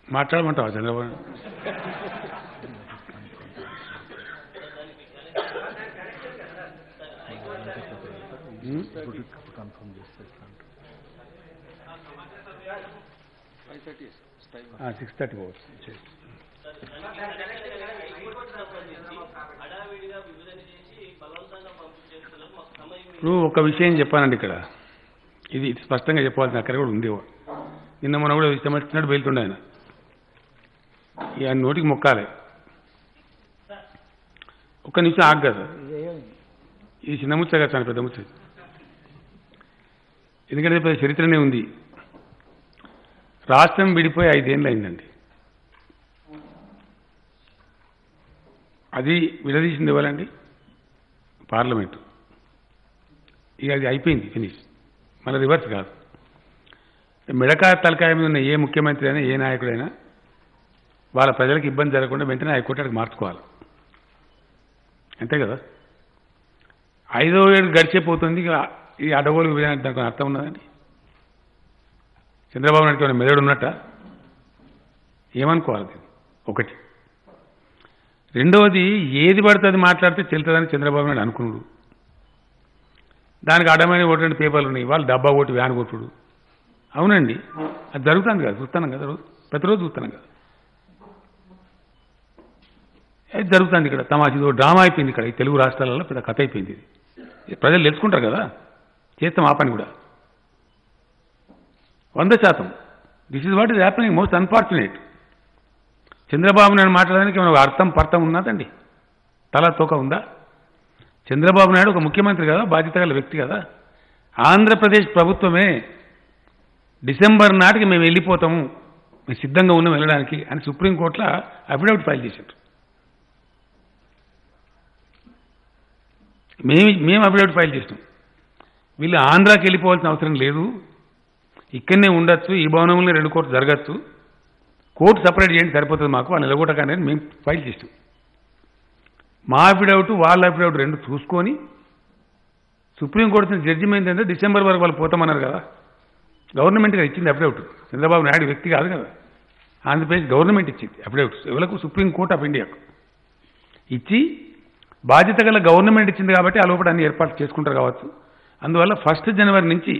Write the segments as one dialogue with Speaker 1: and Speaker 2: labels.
Speaker 1: మాట్లాడమంటావా చంద్రబాబు?
Speaker 2: $6:30
Speaker 1: ఇప్పుడు ఒక విషయం చెప్పానండి ఇక్కడ, ఇది స్పష్టంగా చెప్పాల్సిన అక్కడ కూడా ఉంది. నిన్న మనం కూడా ఇష్టం వచ్చినట్టు వెళ్తుండే ఆయన, ఆయన నోటికి మొక్కాలి. ఒక్క నిమిషం ఆగ్ కదా, ఈ చిన్న ముచ్చ కదా చాలా పెద్ద ముచ్చ, ఎందుకంటే పెద్ద చరిత్రనే ఉంది. రాష్ట్రం విడిపోయి 5 ఏళ్ళు అయిందండి. అది విడదీసింది ఇవ్వాలండి పార్లమెంటు. ఇక అది అయిపోయింది, ఫినిష్. మళ్ళీ రివర్స్ కాదు. మిడకాయ తలకాయ మీద ఉన్న ఏ ముఖ్యమంత్రి అయినా ఏ నాయకుడైనా వాళ్ళ ప్రజలకు ఇబ్బంది జరగకుండా వెంటనే హైకోర్టుకి మార్చుకోవాలి, అంతే కదా. 5వ ఏడు గడిచిపోతుంది, ఇక ఈ అడగోలు విధానం దానికి అర్థం ఉన్నదండి. చంద్రబాబు నాయుడుకి ఏమైనా మెదడు ఉన్నట్ట ఏమనుకోవాలి దీన్ని? ఒకటి. రెండవది, ఏది పడితే అది మాట్లాడితే చెల్తుందని చంద్రబాబు నాయుడు అనుకున్నాడు. దానికి అడమైన ఓటు పేపర్లు ఉన్నాయి, వాళ్ళు డబ్బా ఓటు వ్యాన్ కొట్టుడు. అవునండి, అది జరుగుతుంది కదా, చూస్తున్నాం కదా, ప్రతిరోజు చూస్తున్నాం కదా. అది జరుగుతుంది ఇక్కడ. తమాషా డ్రామా అయిపోయింది ఇక్కడ, ఈ తెలుగు రాష్ట్రాలలో పెద్ద కథ అయిపోయింది. ఇది ప్రజలు తెలుసుకుంటారు కదా, చేస్తాం ఆ పని కూడా 100%. This is what is happening. Most unfortunate. Chandrababu Naidu మాట్లాడడానికి ఏమైనా అర్థం పర్థం ఉన్నదండి? తల తోక ఉందా? చంద్రబాబు నాయుడు ఒక ముఖ్యమంత్రి కదా, బాధ్యత గల వ్యక్తి కదా. ఆంధ్రప్రదేశ్ ప్రభుత్వమే డిసెంబర్ నాటికి మేము వెళ్ళిపోతాము, మేము సిద్ధంగా ఉన్నాం వెళ్ళడానికి అని సుప్రీంకోర్టులో అఫిడవిట్ ఫైల్ చేశారు. మేము అఫిడవిట్ ఫైల్ చేసినాం. వీళ్ళు ఆంధ్రాకి వెళ్ళిపోవాల్సిన అవసరం లేదు, ఇక్కడనే ఉండొచ్చు, ఈ భవనంలో 2 కోర్టు జరగచ్చు, కోర్టు సపరేట్ చేయండి సరిపోతుంది మాకు అని నిలగొట్టగానే మేము ఫైల్ చేసినాం. మా అఫిడవిట్ వాళ్ళ అఫిడవిట్ 2 చూసుకొని సుప్రీంకోర్టు జడ్జిమెంట్ ఏంటంటే డిసెంబర్ వరకు వాళ్ళు పోతామన్నారు కదా. గవర్నమెంట్గా ఇచ్చింది అఫిడవిట్, చంద్రబాబు నాయుడు వ్యక్తి కాదు కదా. ఆంధ్రప్రదేశ్ గవర్నమెంట్ ఇచ్చింది అఫిడవిట్స్ ఎవరికి? సుప్రీంకోర్టు ఆఫ్ ఇండియాకు ఇచ్చి, బాధ్యత గల గవర్నమెంట్ ఇచ్చింది కాబట్టి ఆ లోపల అన్ని ఏర్పాట్లు చేసుకుంటారు కావచ్చు. అందువల్ల 1 జనవరి నుంచి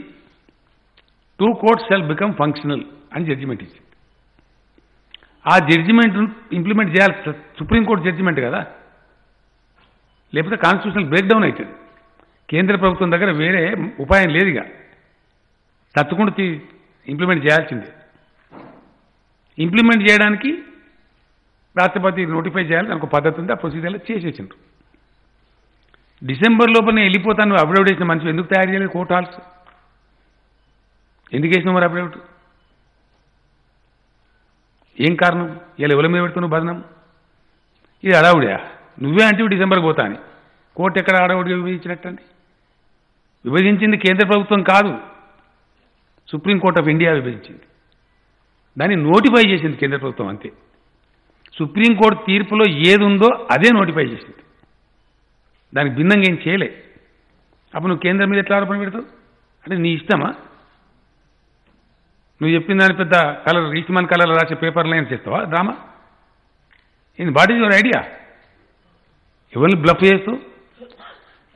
Speaker 1: 2 కోర్ట్స్ షాల్ బికమ్ ఫంక్షనల్ అని జడ్జిమెంట్ ఇచ్చింది. ఆ జడ్జిమెంట్ ఇంప్లిమెంట్ చేయాలి సుప్రీంకోర్టు జడ్జిమెంట్ కదా, లేకపోతే కాన్స్టిట్యూషనల్ బ్రేక్డౌన్ అవుతుంది. కేంద్ర ప్రభుత్వం దగ్గర వేరే ఉపాయం లేదు, ఇక తత్తుకుంటూ ఇంప్లిమెంట్ చేయాల్సిందే. ఇంప్లిమెంట్ చేయడానికి రాష్ట్రపతి నోటిఫై చేయాలి, దానికి ఒక పద్ధతి ఉంది, ఆ ప్రొసీజర్లో చేసేసిండ్రు. డిసెంబర్ లోపలనే వెళ్ళిపోతాను అఫిడవిట్ వేసిన మనిషి ఎందుకు తయారు చేయలేదు? కోర్ట్ హాల్స్ ఎందుకు వేసినావు మరి అఫిడవిట్? ఏం కారణం? ఇలా ఎవరి మీద పెడుతున్నావు బదనం? ఇది అడావుడా? నువ్వే అంటే డిసెంబర్కి పోతా అని. కోర్టు ఎక్కడ అడావుడిగా విభజించినట్టండి? విభజించింది కేంద్ర ప్రభుత్వం కాదు, సుప్రీంకోర్టు ఆఫ్ ఇండియా విభజించింది. దాన్ని నోటిఫై చేసింది కేంద్ర ప్రభుత్వం, అంతే. సుప్రీంకోర్టు తీర్పులో ఏది ఉందో అదే నోటిఫై చేసింది, దానికి భిన్నంగా ఏం చేయలే. అప్పుడు నువ్వు కేంద్రం మీద ఎట్లా ఆరోపణ పెడతావు? అంటే నీ ఇష్టమా? నువ్వు చెప్పిన దాని పెద్ద కలర్ రీచ్మన్ కలర్ రాసే పేపర్ లైన్ చేస్తావా డ్రామా? ఏంది? What is your idea? ఎవరిని బ్లఫ్ చేస్తూ?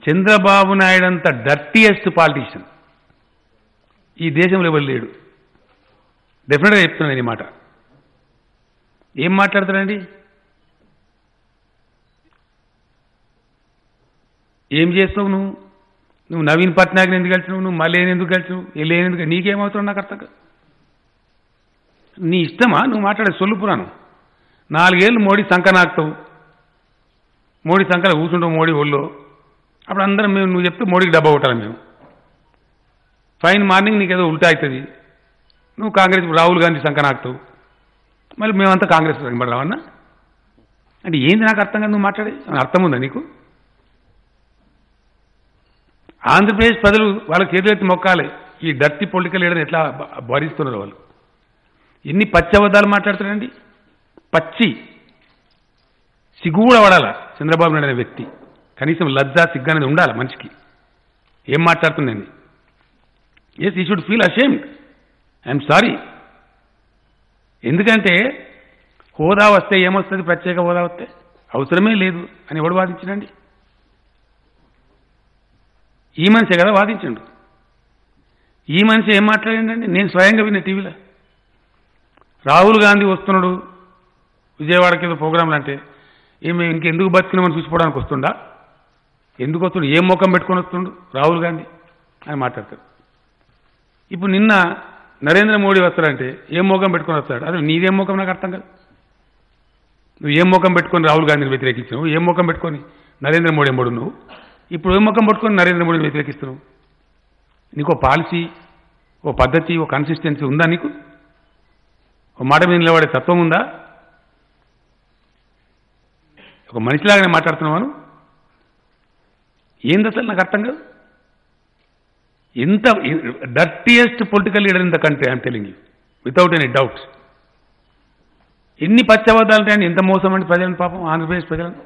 Speaker 1: చంద్రబాబు నాయుడు అంత డర్టీయెస్ట్ పాలిటీషియన్ ఈ దేశంలో ఎవరు లేడు. డెఫినెట్గా చెప్తున్నాను నేను ఈ మాట. ఏం మాట్లాడతాడండి? ఏం చేస్తావు నువ్వు నవీన్ పట్నాయక్ని ఎందుకు కలిసినావు? నువ్వు మళ్ళీ ఎందుకు కలిసినావు? ఎందుకు? నీకేమవుతున్నావు నాకు అర్థం కాదు. నీ ఇష్టమా నువ్వు మాట్లాడే సొల్లు పురాణం? 4 ఏళ్ళు మోడీ సంఖ నాకుతావు, మోడీ సంఖలో కూర్చుంటావు మోడీ ఒళ్ళో. అప్పుడు అందరం మేము నువ్వు చెప్తే మోడీకి డబ్బా కొట్టాలి మేము. ఫైన్ మార్నింగ్ నీకు ఏదో ఉల్టా అవుతుంది, నువ్వు కాంగ్రెస్ రాహుల్ గాంధీ సంఖ నాకుతావు, మళ్ళీ మేమంతా కాంగ్రెస్ సంగబడి రావన్నా అంటే ఏంది? నాకు అర్థం కాదు నువ్వు మాట్లాడే. అర్థం ఉందా నీకు? ఆంధ్రప్రదేశ్ ప్రజలు వాళ్ళ చేతులెత్తి మొక్కాలి, ఈ డర్టీ పొలిటికల్ లీడర్ ఎట్లా భరిస్తున్నారు వాళ్ళు. ఎన్ని పచ్చి అబద్ధాలు మాట్లాడుతున్నారండి, పచ్చి. సిగ్గు కూడా పడాల చంద్రబాబు నాయుడు అనే వ్యక్తి. కనీసం లజ్జా సిగ్గు అనేది ఉండాలి మనిషికి. ఏం మాట్లాడుతున్నాండి? ఎస్ ఈ should feel ashamed. I'm sorry. ఎందుకంటే హోదా వస్తే ఏమొస్తుంది, ప్రత్యేక హోదా వస్తే అవసరమే లేదు అని ఎవడు వాదించడండి? ఈ మనిషే కదా వాదించండు. ఈ మనిషి ఏం మాట్లాడిండండి? నేను స్వయంగా విన్న టీవీలో రాహుల్ గాంధీ వస్తున్నాడు విజయవాడకి ఏదో ప్రోగ్రాంలు అంటే ఏమి ఇంకెందుకు బతికినామని చూసిపోవడానికి వస్తుండా? ఎందుకు వస్తుండు? ఏం ముఖం పెట్టుకొని వస్తుండు రాహుల్ గాంధీ అని మాట్లాడతాడు. ఇప్పుడు నిన్న నరేంద్ర మోడీ వస్తాడంటే ఏం ముఖం పెట్టుకొని వస్తాడు? అసలు నీదేం ముఖం నాకు అర్థం కాదు. నువ్వు ఏం ముఖం పెట్టుకొని రాహుల్ గాంధీని వ్యతిరేకించినావు? ఏం ముఖం పెట్టుకొని నరేంద్ర మోడీ ఎంబడు నువ్వు? ఇప్పుడు ఏం ముఖం పెట్టుకొని నరేంద్ర మోడీని వ్యతిరేకిస్తున్నావు? నీకు ఓ పాలసీ, ఓ పద్ధతి, ఓ కన్సిస్టెన్సీ ఉందా? నీకు ఓ మాట మీద నిలబడే తత్వం ఉందా? ఒక మనిషిలాగానే మాట్లాడుతున్నావాను? ఏంది అసలు నాకు అర్థం కాదు. ఎంత dirtiest political leader in the country I'm telling you without any doubt. ఎన్ని పచ్చబద్దాలు ఉంటాయని ఎంత మోసం అండి ప్రజలను, పాపం ఆంధ్రప్రదేశ్ ప్రజలను.